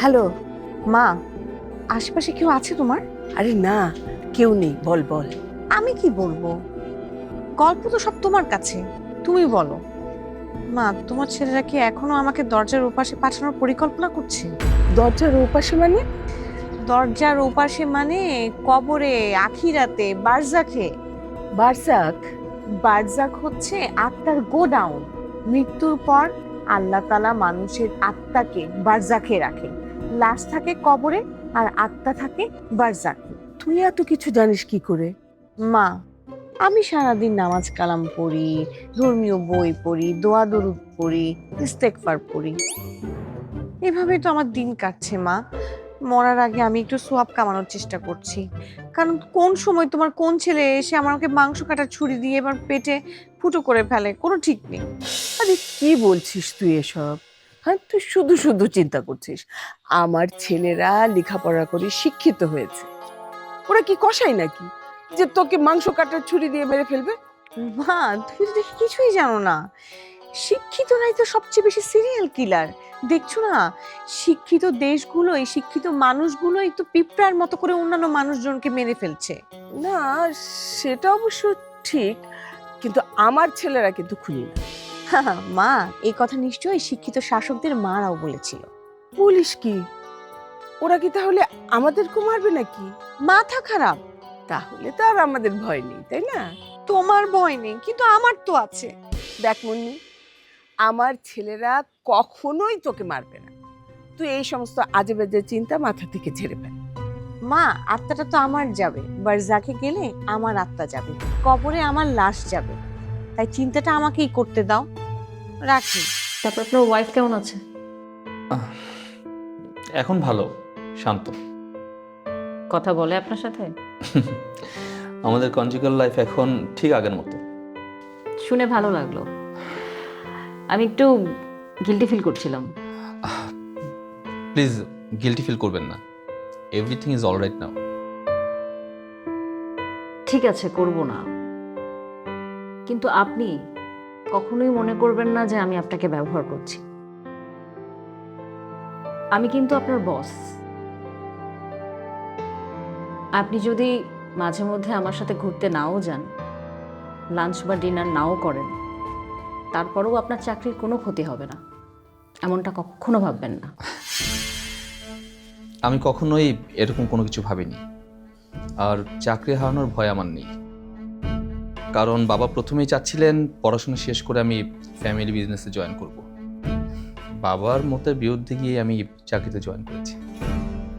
Hello. মা, আশেপাশে কেউ আছে তোমার? আরে না, কেউ নেই, বল বল। আমি কি বলবো? গল্প তো সব তোমার কাছে, তুমি বলো। মা, তোমার ছেলেরা কি এখনো আমাকে দরজার ওপাশে পাঠানোর পরিকল্পনা করছে? দরজার ওপাশে মানে? দরজার ওপাশে মানে কবরে, আখিরাতে, বারজাখে। বারসাক? বারজাখ হচ্ছে আত্মার গোডাউন। মৃত্যুর পর আল্লাহ তাআলা মানুষের আত্মাকে বারজাখে রাখে। লাশ থাকে কবরে আর আত্মা থাকে বারজাখে। তুই এত কিছু জানিস কি করে? মা, আমি সারাদিন নামাজ কালাম পড়ি, ধর্মীয় বই পড়ি, দোয়া দরুদ পড়ি, ইস্তেগফার পড়ি। এভাবেই তো আমার দিন কাটছে মা। মরার আগে আমি একটু সোয়াব কামানোর চেষ্টা করছি। কারণ কোন সময় তোমার কোন ছেলে এসে আমাকে মাংস কাটার ছুরি দিয়ে এবার পেটে ফুটো করে ফেলে, কোনো ঠিক নেই। আরে কি বলছিস তুই এসব? হ্যাঁ, তুই শুধু শুধু চিন্তা করছিস। আমার ছেলেরা লেখাপড়া করে শিক্ষিত হয়েছে। ওরা কি কসাই নাকি যে তোকে মাংস কাটার ছুরি দিয়ে মেরে ফেলবে? মা, তুমি তো দেখি কিছুই জানো না। শিক্ষিতরাই তো সবচেয়ে বেশি সিরিয়াল কিলার। দেখছো না, শিক্ষিত দেশগুলোই, শিক্ষিত মানুষগুলোই তো পিঁপড়ার মতো করে অন্যান্য মানুষজনকে মেরে ফেলছে। না, সেটা অবশ্য ঠিক, কিন্তু আমার ছেলেরা কিন্তু খুনি না। মা, এই কথা নিশ্চয়ই শিক্ষিত শাসকদের মারাও বলেছিল। বলিস কি? ওরা কি তাহলে আমাদেরকে মারবে নাকি? মাথা খারাপ। তাহলে তো আর আমাদের ভয় নেই, তাই না? তোমার ভয় নেই, কিন্তু আমার তো আছে। দেখ মুন্নি, আমার ছেলেরা কখনোই তোকে মারবে না। তুই এই সমস্ত আজেবাজে চিন্তা মাথা থেকে ঝেড়ে ফেল। মা, আত্মাটা তো আমার যাবে, বারজাখে গেলে আমার আত্মা যাবে, কবরে আমার লাশ যাবে। তাই চিন্তাটা আমাকেই করতে দাও। রাখি। তারপর আপনার ওয়াইফ কেমন আছে? আহ, এখন ভালো, শান্ত। কথা বলে আপনার সাথে? আমাদের কনজুগাল লাইফ এখন ঠিক আগের মতো। শুনে ভালো লাগলো। আমি একটু গিল্টি ফিল করছিলাম। প্লিজ গিল্টি ফিল করবেন না, এভরিথিং ইজ অলরাইট নাও। ঠিক আছে, করব না, কিন্তু আপনি কখনোই মনে করবেন না যে আমি আপনাকে ব্যবহার করছি। আমি কিন্তু আপনার বস। আপনি যদি মাঝে মধ্যে আমার সাথে ঘুরতে নাও যান, লাঞ্চ বা ডিনার নাও করেন, তারপরেও আপনার চাকরির কোনো ক্ষতি হবে না, এমনটা কখনো ভাববেন না। আমি কখনোই এরকম কোনো কিছু ভাবিনি, আর চাকরি হারানোর ভয় আমার নেই। কারণ বাবা প্রথমেই চাচ্ছিলেন পড়াশোনা শেষ করে আমি ফ্যামিলি বিজনেসে জয়েন করব। বাবার মতের বিরুদ্ধে গিয়ে আমি চাকরিতে জয়েন করেছি।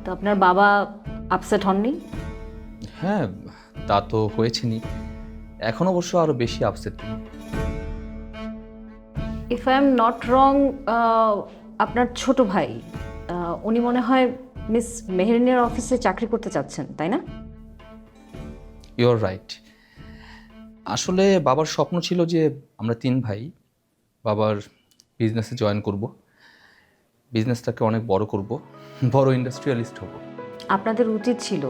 তো আপনার বাবা আপসেট হননি? হ্যাঁ, তা তো হয়েছেনি, এখন অবশ্য আরো বেশি upset. If I am not wrong, আপনার ছোট ভাই, উনি মনে হয় মিস মেহেরিনের অফিসে চাকরি করতে চাচ্ছেন, তাই না? Your right. আসলে বাবার স্বপ্ন ছিল যে আমরা 3 ভাই বাবার বিজনেসে জয়েন করব, বিজনেসটাকে অনেক বড় করব, বড় ইন্ডাস্ট্রিয়ালিস্ট হব। আপনাদের উচিত ছিল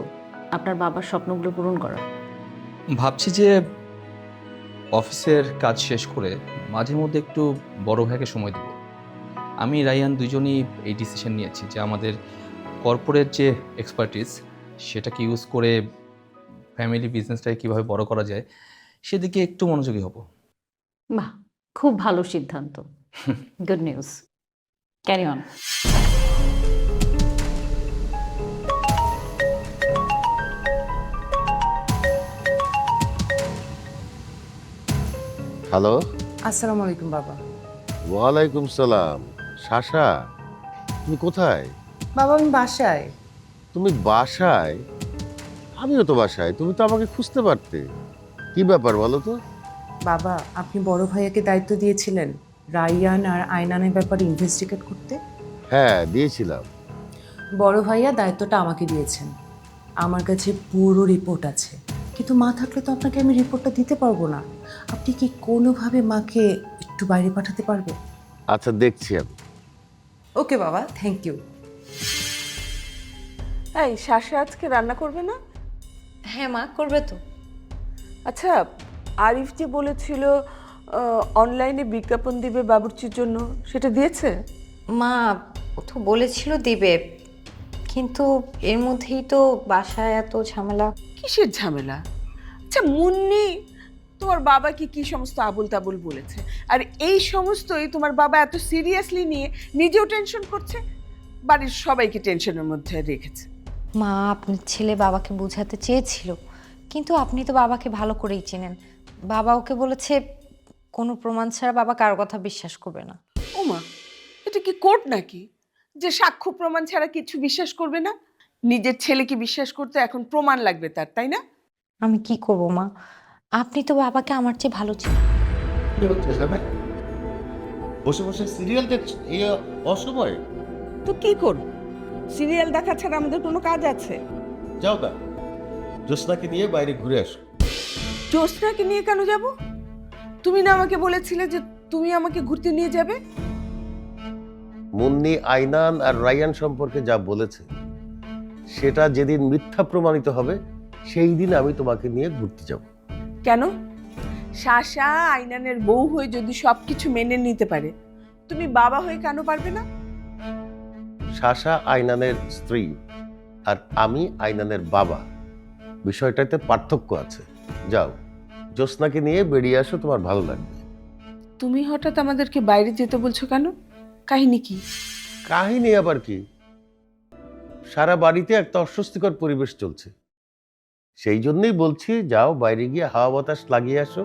আপনার বাবার স্বপ্নগুলো পূরণ করা। ভাবছি যে অফিসের কাজ শেষ করে মাঝে মধ্যে একটু বড় ভাইকে সময় দেব। আমি রায়ান দুজনই এই ডিসিশন নিয়েছি যে আমাদের কর্পোরেট যে এক্সপার্টিস সেটাকে ইউজ করে ফ্যামিলি বিজনেসটাকে কীভাবে বড় করা যায় সেদিকে একটু মনোযোগী হব। বাহ, খুব ভালো সিদ্ধান্ত। Good news, carry on. Hello. আসসালামু আলাইকুম বাবা। ওয়ালাইকুম সালাম। শাশা, তুমি কোথায়? বাবা, আমি বাসায়। তুমি বাসায়? আমিও তো বাসায়, তুমি তো আমাকে খুঁজতে পারতে। কি ব্যাপার বলো তো? বাবা, আপনি বড় ভাইয়াকে দায়িত্ব দিয়েছিলেন রাইয়ান আর আয়নানের ব্যাপারে ইনভেস্টিগেট করতে। হ্যাঁ, দিয়েছিলাম। বড় ভাইয়া দায়িত্বটা আমাকে দিয়েছেন। আমার কাছে পুরো রিপোর্ট আছে, কিন্তু মা থাকলে তো আপনাকে আমি রিপোর্টটা দিতে পারবো না। আপনি কি কোনোভাবে মাকে একটু বাইরে পাঠাতে পারবেন? আচ্ছা, দেখছি আমি। ওকে বাবা, থ্যাংক ইউ। এই শাশা আজকে রান্না করবে না? হ্যাঁ মা, করবে তো। আচ্ছা, আরিফ যে বলেছিল অনলাইনে বিজ্ঞাপন দিবে বাবুর্চির জন্য, সেটা দিয়েছে? মা ও তো বলেছিল দিবে, কিন্তু এর মধ্যেই তো বাসায় এত ঝামেলা। কিসের ঝামেলা? আচ্ছা মুন্নি, তোমার বাবাকে কি সমস্ত আবুল তাবুল বলেছে, আর এই সমস্তই তোমার বাবা এত সিরিয়াসলি নিয়ে নিজেও টেনশন করছে, বাড়ির সবাইকে টেনশনের মধ্যে রেখেছে। মা, আপনার ছেলে বাবাকে বোঝাতে চেয়েছিল, কিন্তু আপনি তো বাবাকে ভালো করেই চেনেন। বাবা ওকে বলেছে কোনো প্রমাণ ছাড়া বাবা কারো কথা বিশ্বাস করবে না। ওমা, এটা কি কোর্ট নাকি যে সাক্ষ্য প্রমাণ ছাড়া কিছু বিশ্বাস করবে না? নিজের ছেলেকে বিশ্বাস করতে এখন প্রমাণ লাগবে তার, তাই না? আমি কি করব মা, আপনি তো বাবাকে আমার চেয়ে ভালো চেনেন। কি হচ্ছে সামনে? বসে বসে সিরিয়াল দেখছ এই অসময়ে? তো কি করব, সিরিয়াল দেখা ছাড়া আমাদের কোনো কাজ আছে? যাও না, জ্যোৎস্নাকে নিয়ে বাইরে ঘুরে আসো। জ্যোৎস্নাকে নিয়ে কেন যাব? তুমি না আমাকে বলেছিলে যে তুমি আমাকে ঘুরতে নিয়ে যাবে? মুন্নি আইনান আর রায়ান সম্পর্কে যা বলেছে সেটা যেদিন মিথ্যা প্রমাণিত হবে সেই দিন আমি তোমাকে নিয়ে ঘুরতে যাব। কেন? শাশা আইনানের বউ হয়ে যদি সবকিছু মেনে নিতে পারে, তুমি বাবা হয়ে কেন পারবে না? শাশা আইনানের স্ত্রী আর আমি আইনানের বাবা, বিষয়টাতে পার্থক্য আছে। যাও, জ্যোৎস্নাকে নিয়ে বেরিয়ে আসো, তোমার ভালো লাগবে। তুমি হঠাৎ আমাদেরকে বাইরে যেতে বলছো কেন? কাহিনী কি? কাহিনী আবার কি? সারা বাড়িতে একটা অস্বস্তিকর পরিবেশ চলছে, সেই জন্যই বলছি যাও, বাইরে গিয়ে হাওয়া বাতাস লাগিয়ে আসো,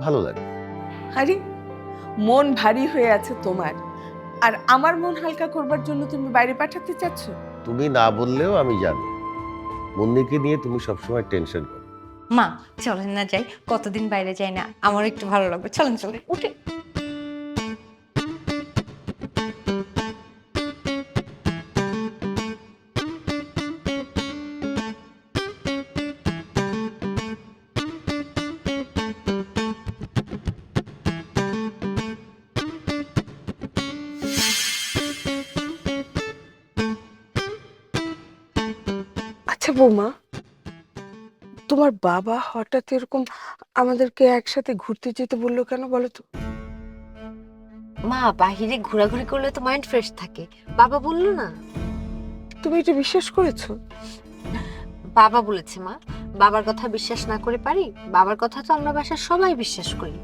ভালো লাগবে। আরে, মন ভারী হয়ে আছে তোমার, আর আমার মন হালকা করবার জন্য তুমি বাইরে পাঠাতে চাচ্ছ? তুমি না বললেও আমি জানি মুন্নিকে নিয়ে তুমি সবসময় টেনশন করো। মা চলেন না যাই, কতদিন বাইরে যাই না, আমার একটু ভালো লাগবে। চলেন চলেন, উঠে। আচ্ছা বৌমা, তোমার বাবা হঠাৎ এরকম আমাদেরকে একসাথে ঘুরতে যেতে বললো কেন বলো তো? মা, বাহিরে ঘোরাঘুরি করলে তো মাইন্ড ফ্রেশ থাকে, বাবা বললো না? তুমি এটা বিশ্বাস করেছো? বাবা বলেছে মা, বাবার কথা বিশ্বাস না করে পারি? বাবার কথা তো আমরা বাসার সবাই বিশ্বাস করি।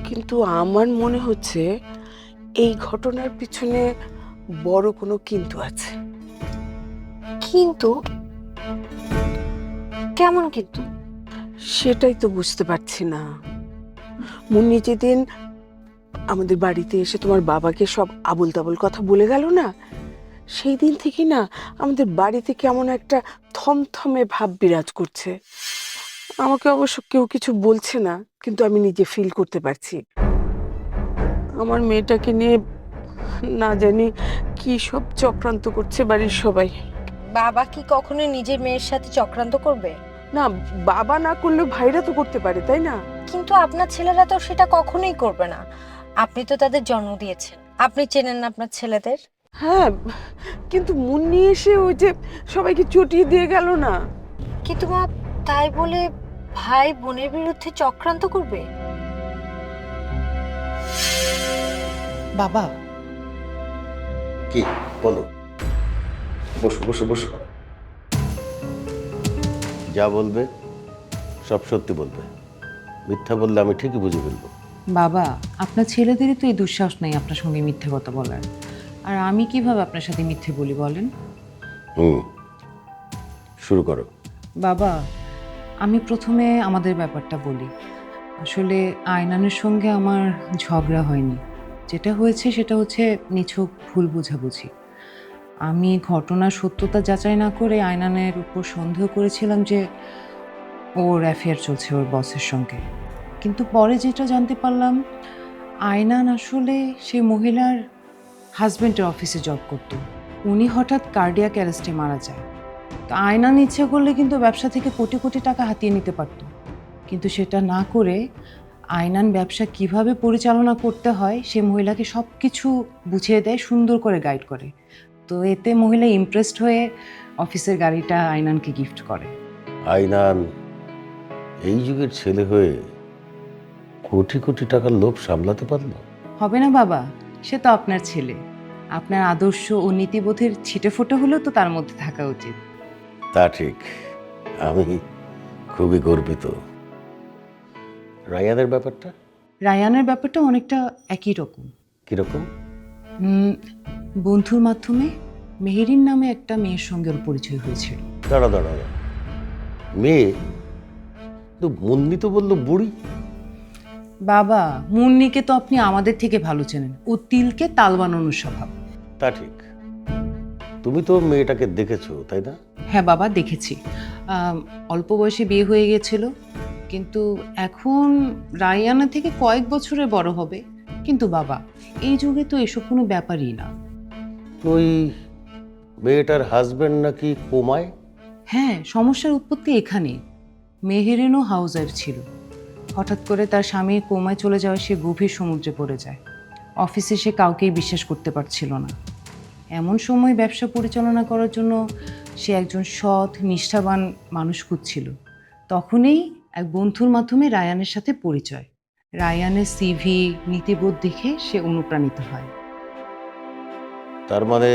কিন্তু আমার মনে হচ্ছে এই ঘটনার পিছনে বড় কোনো কিন্তু আছে। কিন্তু কেমন কিন্তু? সেটাই তো বুঝতে পারছি না। মুন্নি যেদিন আমাদের বাড়িতে এসে তোমার বাবাকে সব আবল তাবল কথা বলে গেল না, সেই দিন থেকে না আমাদের বাড়িতে কেমন একটা থমথমে ভাব বিরাজ করছে। আমাকে অবশ্য কেউ কিছু বলছে না, কিন্তু আমি নিজে ফিল করতে পারছি। আমার মেয়েটাকে নিয়ে না জানি কি সব চক্রান্ত করছে বাড়ির সবাই। বাবা কি কখনো নিজের মেয়ের সাথে চক্রান্ত করবে? না, বাবা না করলেও ভাইরা তো করতে পারে, তাই না? কিন্তু আপনার ছেলেরা তো সেটা কখনোই করবে না। আপনি তো তাদের জন্ম দিয়েছেন, আপনি চেনেন না আপনার ছেলেদের। হ্যাঁ, কিন্তু মুন্নি এসে ওই যে সবাইকে চটিয়ে দিয়ে গেল না। কিন্তু মা, তাই বলে ভাই বোনের বিরুদ্ধে চক্রান্ত করবে? বাবা, কি বলো? বসো বসো বসো। যা বলবে সব সত্যি বলবে, মিথ্যা বললে আমি ঠিকই বুঝে ফেলবো। বাবা, আপনার ছেলেদেরই তো এই দুঃসাহস নাই আপনার সঙ্গে মিথ্যে কথা বলার। আর আমি কিভাবে আপনার সাথে মিথ্যে বলি বলেন? শুরু করো। বাবা, আমি প্রথমে আমাদের ব্যাপারটা বলি। আসলে আয়নানের সঙ্গে আমার ঝগড়া হয়নি, যেটা হয়েছে সেটা হচ্ছে নিছক ভুল বোঝাবুঝি। আমি ঘটনার সত্যতা যাচাই না করে আয়নানের উপর সন্দেহ করেছিলাম যে ওর অ্যাফেয়ার চলছে ওর বসের সঙ্গে। কিন্তু পরে যেটা জানতে পারলাম, আয়নান আসলে সেই মহিলার হাজব্যান্ডের অফিসে জব করতো। উনি হঠাৎ কার্ডিয়াক অ্যারেস্টে মারা যায়। তো আয়নান ইচ্ছে করলে কিন্তু ব্যবসা থেকে কোটি কোটি টাকা হাতিয়ে নিতে পারতো, কিন্তু সেটা না করে আয়নান ব্যবসা কিভাবে পরিচালনা করতে হয় সে মহিলাকে সব কিছু বুঝিয়ে দেয়, সুন্দর করে গাইড করে। তো এতে মহিলা ইমপ্রেসড হয়ে অফিসের গাড়িটা আয়নানকে গিফট করে। আইনান এই যুগের ছেলে হয়ে কোটি কোটি টাকার লোভ সামলাতে পারলো? হবে না বাবা, সে তো আপনার ছেলে। আপনার আদর্শ ও নীতিবোধের ছিটেফোঁটা হলেও তো তার মধ্যে থাকা উচিত। তা ঠিক, আমি খুবই গর্বিত। রায়ানের ব্যাপারটা রায়ানের ব্যাপারটা অনেকটা একই রকম। কিরকম? বন্ধুর মাধ্যমে মেহেরিন নামে একটা মেয়ের সঙ্গে ওর পরিচয় হয়েছিল। দাঁড়া দাঁড়া দাঁড়া। মেয়ে তো মুন্নি তো বললো বুড়ি। বাবা, মুন্নিকে তো আপনি আমাদের থেকে ভালো চেনেন, ও তিলকে তাল বানানোর স্বভাব। তা ঠিক, তুমি তো মেয়েটাকে দেখেছো তাই না? হ্যাঁ বাবা, দেখেছি। অল্প বয়সে বিয়ে হয়ে গেছিল, কিন্তু এখন রায়ানা থেকে কয়েক বছরের বড় হবে। কিন্তু বাবা, এই যুগে তো এসব কোনো ব্যাপারই না। ওই মেয়েটার হাজবেন্ড নাকি কোমায়? হ্যাঁ, সমস্যার উৎপত্তি এখানে। মেহেরিনও হাউস ওয়াইফ ছিল, হঠাৎ করে তার স্বামী কোমায় চলে যাওয়ায় সে গভীর সমুদ্রে পড়ে যায়। অফিসে সে কাউকেই বিশ্বাস করতে পারছিল না। এমন সময় ব্যবসা পরিচালনা করার জন্য সে একজন সৎ নিষ্ঠাবান মানুষ খুঁজছিল। তখনই এক বন্ধুর মাধ্যমে রায়ানের সাথে পরিচয়। রায়ানের সিভি নীতিবোধ দেখে সে অনুপ্রাণিত হয়। তার মানে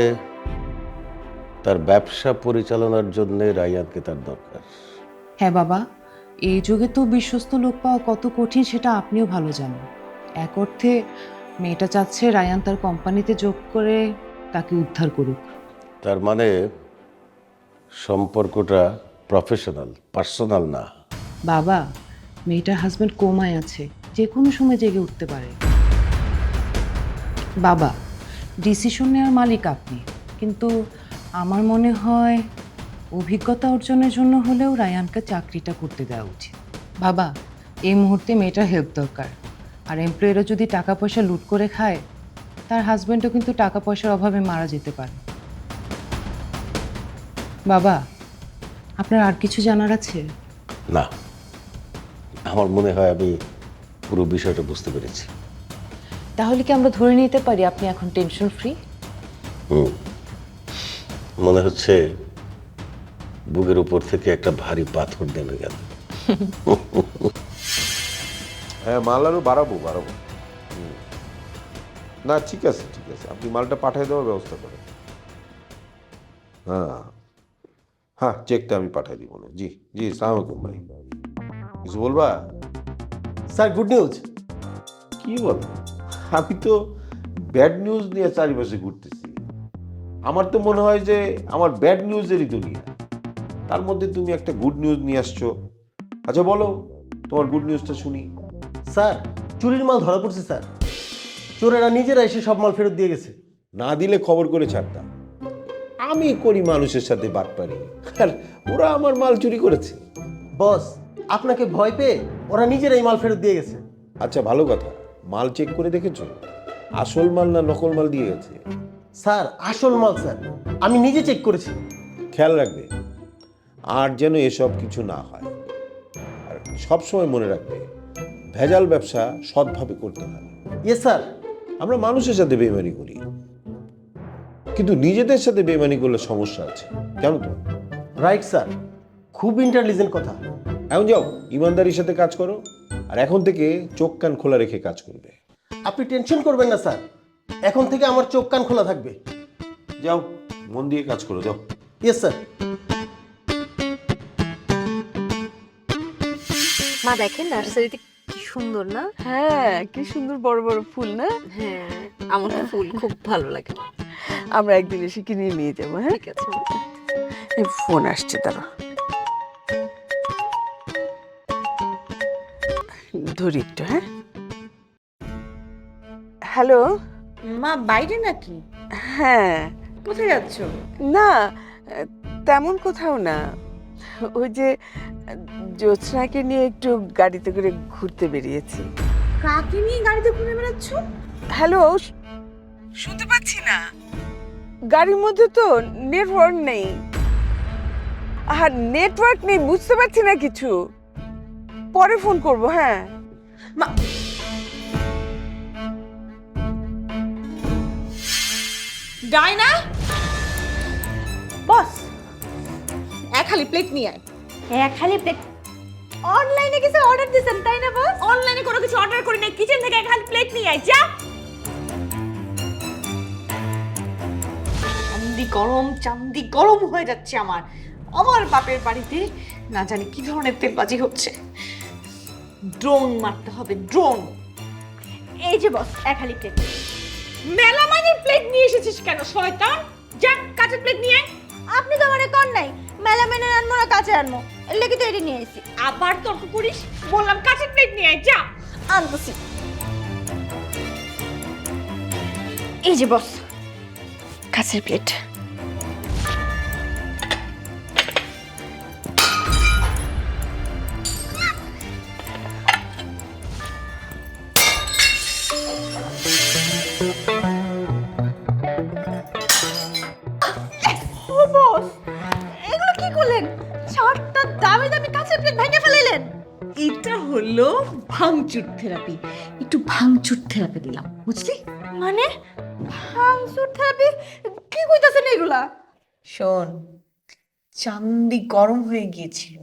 তার ব্যবসা পরিচালনার জন্য রায়ানকে তার দরকার। হ্যাঁ বাবা, এই যুগে তো বিশ্বস্ত লোক পাওয়া কত কঠিন সেটা আপনিও ভালো জানেন। এক অর্থে মেয়েটা চাচ্ছে রায়ান তার কোম্পানিতে যোগ করে তাকে উদ্ধার করুক। তার মানে সম্পর্কটা প্রফেশনাল, পার্সোনাল না। বাবা, মেয়েটার হাজব্যান্ড কোমায় আছে, যে কোনো সময় জেগে উঠতে পারে। বাবা, ডিসিশন নেওয়ার মালিক আপনি, কিন্তু আমার মনে হয় অভিজ্ঞতা অর্জনের জন্য হলেও রায়ানকে চাকরিটা করতে দেওয়া উচিত। বাবা, এই মুহূর্তে মেয়েটার হেল্প দরকার, আর এমপ্লয়িরা যদি টাকা পয়সা লুট করে খায়, তার হাজব্যান্ডও কিন্তু টাকা পয়সার অভাবে মারা যেতে পারে। বাবা, আপনার আর কিছু জানার আছে? না, আমার মনে হয় আমি পুরো বিষয়টা বুঝতে পেরেছি। তাহলে কি আমরা ধরে নিতে পারি আপনি এখন টেনশন ফ্রি? মনে হচ্ছে বুকের উপর থেকে একটা ভারী পাথর নেমে গেল। হ্যাঁ, মাল আরও বাড়াবো। না, ঠিক আছে, আপনি মালটা পাঠিয়ে দেওয়ার ব্যবস্থা করেন। হ্যাঁ, চেকটা আমি পাঠিয়ে দিব না। জি, সালাম আলাইকুম ভাই। কিছু বলবা? Sir, good news. কি বল? আমি তো ব্যাড নিউজ নিয়ে চারিপাশে ঘুরতেছি। আমার তো মনে হয় যে আমার ব্যাড নিউজেরই দুনিয়া, তার মধ্যে তুমি একটা গুড নিউজ নিয়ে আসছো। আচ্ছা বলো, তোমার গুড নিউজটা শুনি। স্যার, চুরির মাল ধরা পড়ছে স্যার। চোরেরা নিজেরা এসে সব মাল ফেরত দিয়ে গেছে। না দিলে খবর করে ছাড়তাম। আমি করি মানুষের সাথে বাটপারি, আর ওরা আমার মাল চুরি করেছে। বস, আপনাকে ভয় পেয়ে ওরা নিজেরাই মাল ফেরত দিয়ে গেছে। আচ্ছা, ভালো কথা। মাল চেক করে দেখেছো? আসল মাল না নকল মাল দিয়ে গেছে? স্যার, আসল মাল স্যার, আমি নিজে চেক করেছি। খেয়াল রাখবে আর যেন এসব কিছু না হয়। আর সবসময় মনে রাখবে, ভেজাল ব্যবসা সৎভাবে করতে হয়। Yes sir. আমরা মানুষের সাথে বেইমানি করি, কিন্তু নিজেদের সাথে বেইমানি করলে সমস্যা আছে, জানো তো? রাইট স্যার, খুব ইন্টেলিজেন্ট কথা। এখন যাও, ইমানদারির সাথে কাজ করো, আর এখন থেকে চোখ কান খোলা রেখে কাজ করবে। আপনি টেনশন করবেন না স্যার, এখন থেকে আমার চোখ কান খোলা থাকবে। যাও, মন দিয়ে কাজ করো, যাও। Yes sir. মা দেখেন নার্সারিতে কি সুন্দর না? হ্যাঁ, কি সুন্দর বড় বড় ফুল না? হ্যাঁ, আমার তো ফুল খুব ভালো লাগে। আমরা একদিন এসে কিনে নিয়ে যাবো। হ্যাঁ, ঠিক আছে। এই ফোন আসছে, দাঁড়া ধরি একটু। হ্যাঁ, হ্যালো। মা বাইরে নাকি? হ্যাঁ। কোথায় যাচ্ছ? না, তেমন কোথাও না। ওই যে জ্যোৎস্নাকে নিয়ে একটু গাড়িতে করে ঘুরতে বেরিয়েছি। কাকে নিয়ে গাড়িতে ঘুরে বেড়াচ্ছ? হ্যালো, শুনতে পাচ্ছি না। গাড়ির মধ্যে তো নেটওয়ার্ক নেই। আর নেটওয়ার্ক নেই, বুঝতে পারছি না কিছু। পরে ফোন করব। হ্যাঁ, ডাইনা, বস, এক খালি প্লেট নিয়ে আয়। এক খালি প্লেট? অনলাইনে কিছু অর্ডার দিয়েছেন তাই না বস? অনলাইনে কোনো কিছু অর্ডার করি না, কিচেন থেকে এক খালি প্লেট নিয়ে আয়, যা। চান্দি গরম হয়ে যাচ্ছে আমার আমার বাপের বাড়িতে না জানি কি ধরনের তেলবাজি হচ্ছে। ড্রোন মারতে হবে, ড্রোন। এই যে বস, এক হালি প্লেট। মেলামাইনের প্লেট নিয়ে এসেছিস কেন শয়তান? যা কাঁচের প্লেট নিয়ে আয়। আপনি তো আমারে কর নাই মেলামেনে আনবো না কাছে আনবো, এর লেগে তো এটি নিয়ে এসেছি। আবার তর্ক করিস? বললাম কাঁচের প্লেট নিয়ে আয়, যা। আনতেছি। এই যে বস, কাছের প্লেট। ও বস, এগুলো কি করলেন? চারটা দামি দামি কাঁচের প্লেট ভেঙে ফেলাইলেন। এটা হলো ভাঙচুর থেরাপি। একটু ভাঙচুর থেরাপি দিলাম, বুঝলি? মানে ভাঙচুর থেরাপি? কি কইতাছেন এগুলা? শোন, চান্দি গরম হয়ে গিয়েছিল,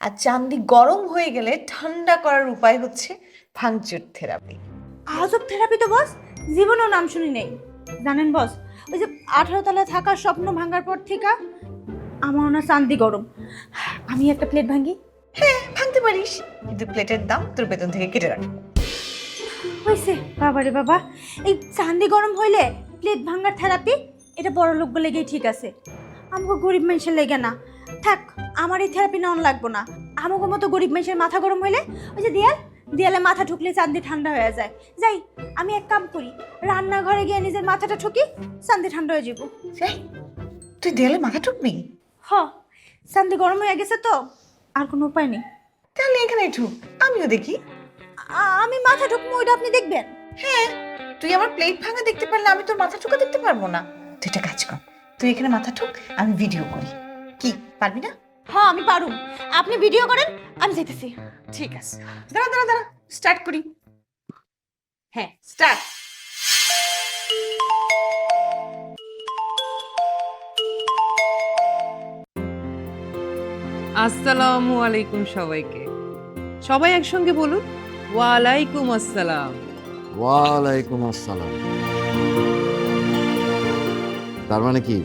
আর চান্দি গরম হয়ে গেলে ঠান্ডা করার উপায় হচ্ছে ভাঙচুর থেরাপি। আজব থেরাপি তো বস, জীবনেও নাম শুনি নেই। জানেন বস, ওই যে 18 তলায় থাকার স্বপ্ন ভাঙার পর থেকে আমার না চান্দি গরম। আমি একটা প্লেট ভাঙি। হ্যাঁ, ভাঙতে পারিস, কিন্তু প্লেটের দাম তোর বেতন থেকে কেটে রাখবো। হয়েছে বাবারে বাবা, এই চান্দি গরম হইলে প্লেট ভাঙার থেরাপি এটা বড় লোক লেগেই ঠিক আছে, আমাকে গরিব মানুষের লেগে না। থাক, আমার এই থেরাপি নেওয়ান লাগবো না। আমাকে মতো গরিব মানুষের মাথা গরম হইলে ওই যে দেয়ালে মাথা ঠুকলে চান্দি ঠান্ডা হয়ে যায়। যাই, আমি এক কাম করি, রান্নাঘরে গিয়ে নিজের মাথাটা ঠুকি, চান্দি ঠান্ডা হয়ে যাবো। তুই দেয়ালে মাথা ঠুকবি? হ, চান্দি গরম হয়ে গেছে তো আর কোনো উপায় নেই। তাহলে এখানে ঠুক, আমিও দেখি। আমি মাথা ঠুকবো, ওইটা আপনি দেখবেন? হ্যাঁ, তুই আমার প্লেট ভাঙা দেখতে পারলে আমি তোর মাথা ঠুকা দেখতে পারবো না। তুই একটা কাজ কর, তুই এখানে মাথা ঠুক, আমি ভিডিও করি। কি পারবি না? হ্যাঁ আমি পারুম, আপনি ভিডিও করেন, আমি যেতেছি। ঠিক আছে, দাঁড়া স্টার্ট করি। হ্যাঁ, স্টার্ট। আসসালামু আলাইকুম সবাইকে। সবাই একসঙ্গে বলুন, ওয়ালাইকুম আসসালাম। ওয়ালাইকুম আসসালাম। তার মানে কি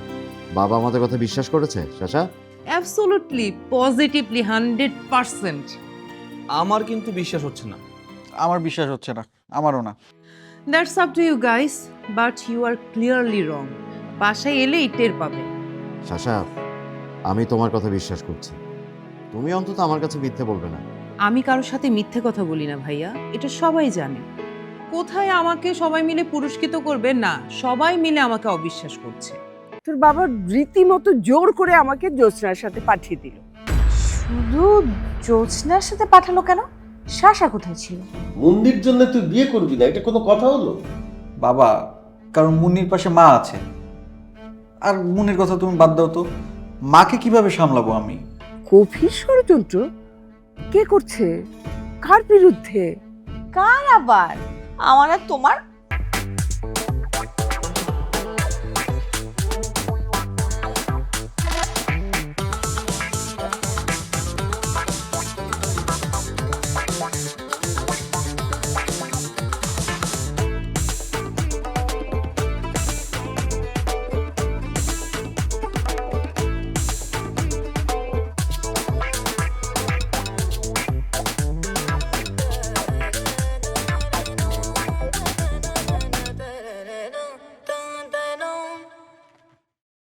বাবা আমাদের কথা বিশ্বাস করেছে চাচা? Absolutely, positively 100%। আমার কিন্তু বিশ্বাস হচ্ছে না। আমার বিশ্বাস হচ্ছে না, আমারও না। That's up to you guys, but you are clearly wrong. বাসায় এলেই টের পাবে। চাচা, আমি তোমার কথা বিশ্বাস করছি, তুমি অন্তত আমার কাছে মিথ্যে বলবে না। আমি কারোর সাথে মিথ্যে কথা বলি না ভাইয়া, এটা সবাই জানে। কোথায় আমাকে সবাই মিলে পুরস্কৃত করবে? না, সবাই মিলে আমাকে অবিশ্বাস করছে। তোর বাবা রীতিমতো জোর করে আমাকে জ্যোৎস্নার সাথে পাঠিয়ে দিল। শুধু জ্যোৎস্নার সাথে পাঠালো কেন? শাসা কোথায় ছিল? মন্দির জন্য তুই বিয়ে করবি না, এটা কোনো কথা হলো? বাবা, কারণ মুন্নির পাশে মা আছে। আর মুন্নির কথা তুমি বাদ দাও তো, মাকে কিভাবে সামলাবো আমি? গভীর ষড়যন্ত্র? কে করছে? কার বিরুদ্ধে? কার আবার? আমার আর তোমার